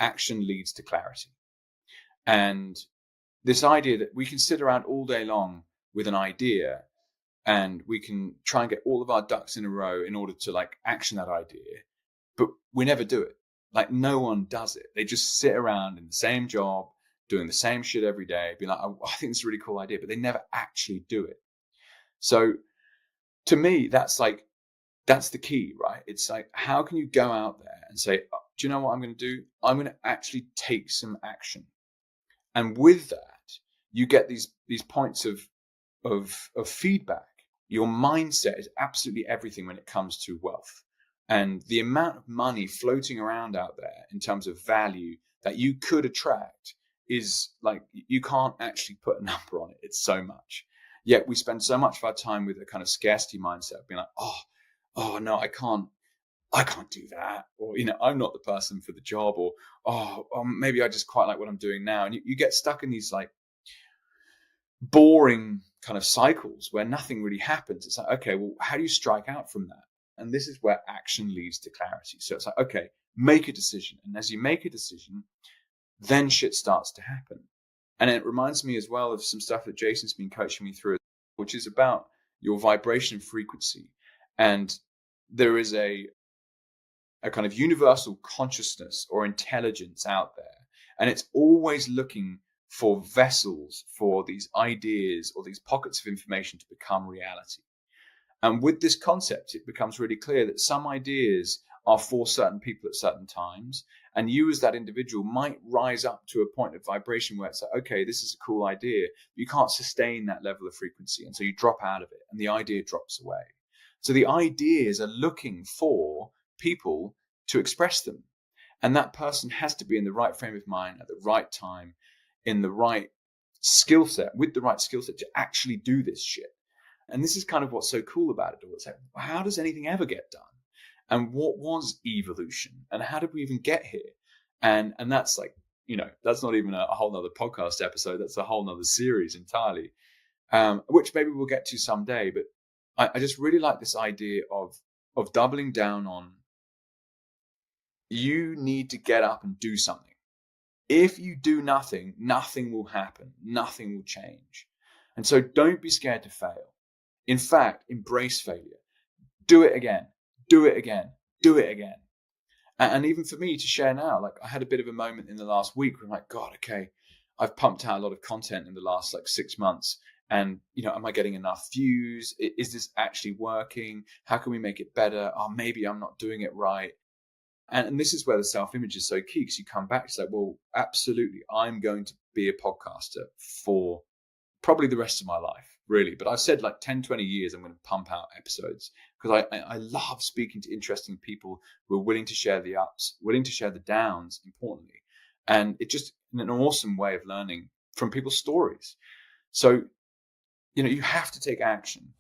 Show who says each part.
Speaker 1: action leads to clarity. And this idea that we can sit around all day long with an idea and we can try and get all of our ducks in a row in order to like action that idea, but we never do it. Like no one does it. They just sit around in the same job, doing the same shit every day, be like, oh, I think it's a really cool idea, but they never actually do it. So to me, that's the key, right? It's like, how can you go out there and say, oh, do you know what I'm going to do? I'm going to actually take some action. And with that, you get these points of feedback. Your mindset is absolutely everything when it comes to wealth. And the amount of money floating around out there in terms of value that you could attract is like, you can't actually put a number on it. It's so much. Yet we spend so much of our time with a kind of scarcity mindset, being like, oh no, I can't do that. Or, I'm not the person for the job, or maybe I just quite like what I'm doing now. And you get stuck in these like boring kind of cycles where nothing really happens. It's like, okay, well, how do you strike out from that? And this is where action leads to clarity. So it's like, okay, make a decision. And as you make a decision, then shit starts to happen. And it reminds me as well of some stuff that Jason's been coaching me through, which is about your vibration frequency. And there is a kind of universal consciousness or intelligence out there. And it's always looking for vessels for these ideas or these pockets of information to become reality. And with this concept, it becomes really clear that some ideas are for certain people at certain times. And you as that individual might rise up to a point of vibration where it's like, okay, this is a cool idea, but you can't sustain that level of frequency. And so you drop out of it and the idea drops away. So the ideas are looking for people to express them. And that person has to be in the right frame of mind at the right time, in the right skill set, with the right skill set to actually do this shit. And this is kind of what's so cool about it all. It's like, how does anything ever get done? And what was evolution? And how did we even get here? And that's like, that's not even a whole nother podcast episode. That's a whole nother series entirely, which maybe we'll get to someday. But I just really like this idea of doubling down on, you need to get up and do something. If you do nothing, nothing will happen. Nothing will change. And so don't be scared to fail. In fact, embrace failure. Do it again. Do it again. Do it again. And even for me to share now, like I had a bit of a moment in the last week where I'm like, God, okay, I've pumped out a lot of content in the last 6 months. And, am I getting enough views? Is this actually working? How can we make it better? Oh, maybe I'm not doing it right. And this is where the self-image is so key, because you come back to say, well, absolutely, I'm going to be a podcaster for probably the rest of my life, really. But I've said 10, 20 years, I'm going to pump out episodes, because I love speaking to interesting people who are willing to share the ups, willing to share the downs, importantly. And it's just an awesome way of learning from people's stories. So, you have to take action.